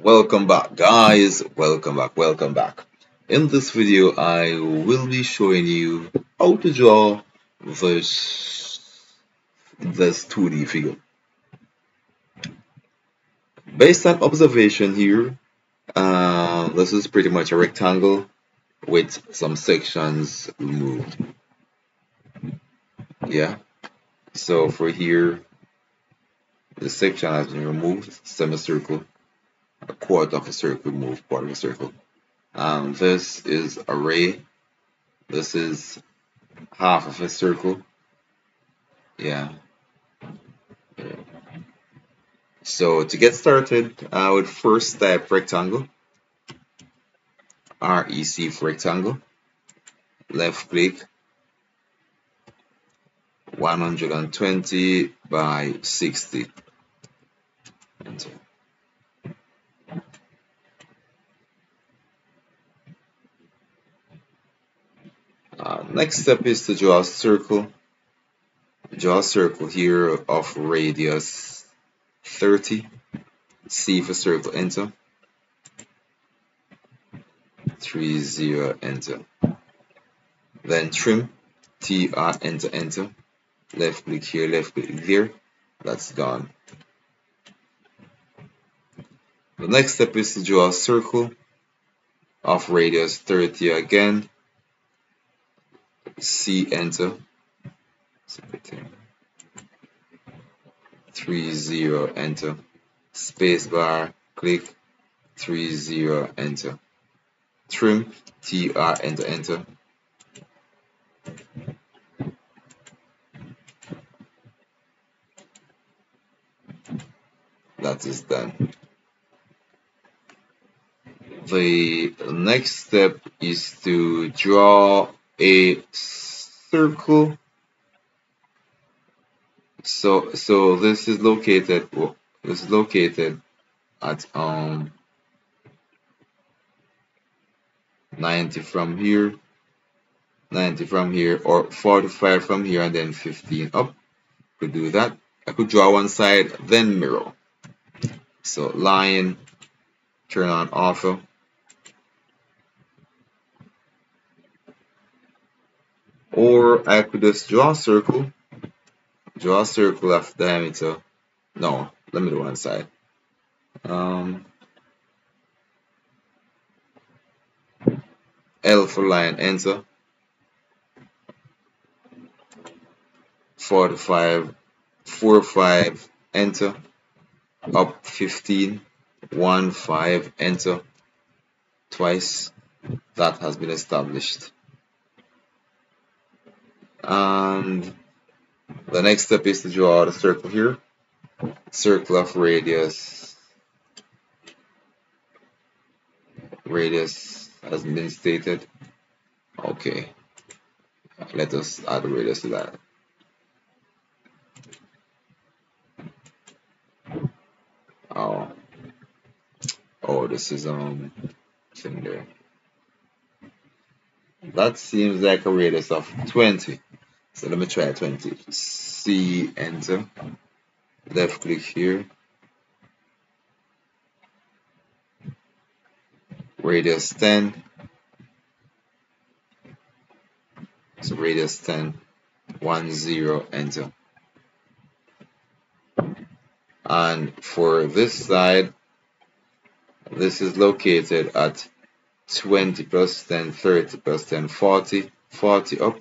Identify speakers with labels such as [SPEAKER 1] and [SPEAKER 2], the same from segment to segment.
[SPEAKER 1] Welcome back, guys. Welcome back. In this video, I will be showing you how to draw this this 2D figure. Based on observation here, this is pretty much a rectangle with some sections removed. Yeah. So for here, the section has been removed, semicircle, a quarter of a circle removed, quarter of a circle. This is a ray. This is half of a circle. Yeah. So to get started, I would first type rectangle, REC for rectangle, left click, 120 by 60, enter. Next step is to draw a circle. Draw a circle here of radius 30, C for circle, enter, 30, enter. Then trim, TR, enter, enter. Left click here, left click there. That's gone. The next step is to draw a circle of radius 30 again. C, enter. 30, enter. Spacebar, click. 30, enter. Trim, TR, enter, enter. That is done. The next step is to draw a circle. So this is located at 90 from here, 90 from here, or 45 from here, and then 15 up. Could do that. I could draw one side, then mirror. So line, turn on auto. Or I could just draw a circle of diameter. No, let me do one side. L for line, enter. 45, 45, enter. Up 15, 15, enter. Twice. That has been established. And the next step is to draw the circle here. Circle of radius hasn't been stated. Okay, let us add the radius to that. Oh, this is thing there. That seems like a radius of 20. So let me try 20. C, enter. Left click here. Radius 10. So radius 10. 10, enter. And for this side, this is located at 20 plus 10, 30 plus 10, 40, 40 up,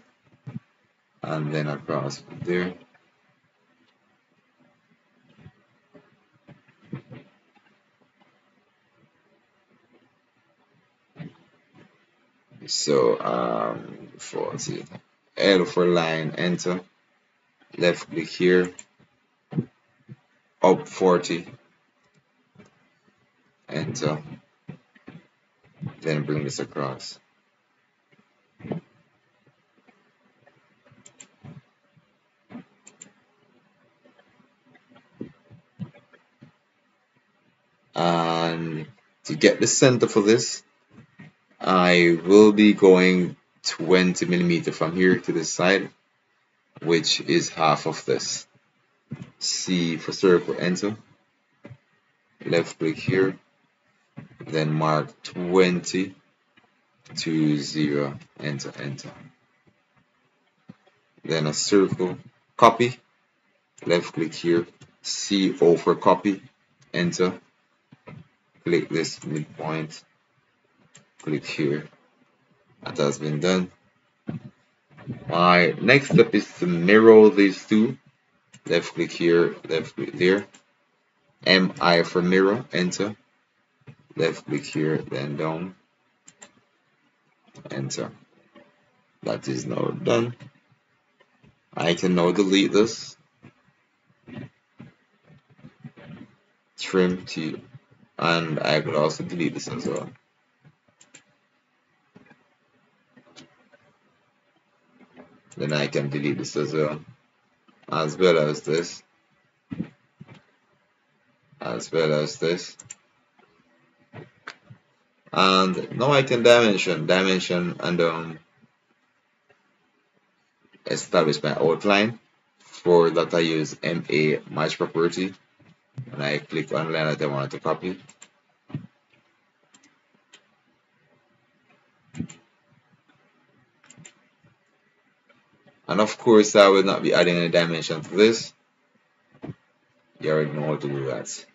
[SPEAKER 1] and then across there. So 40, L for line, enter. Left click here, up 40, enter. Then bring this across. And to get the center for this, I will be going 20 millimeter from here to this side, which is half of this. C for circle, enter. Left click here, then mark 20 to 0, enter, enter. Then a circle, copy, left click here, CO for copy, enter, click this midpoint, click here. That has been done. My next step is to mirror these two. Left click here, left click there. MI for mirror, enter. Left click here, then down, enter. That is now done. I can now delete this. Trim to, and I could also delete this as well. Then I can delete this as well as this, as well as this. And now I can dimension, and establish my outline. For that I use MA match property, and I click on line that I want to copy. And of course I will not be adding any dimension to this. You already know how to do that.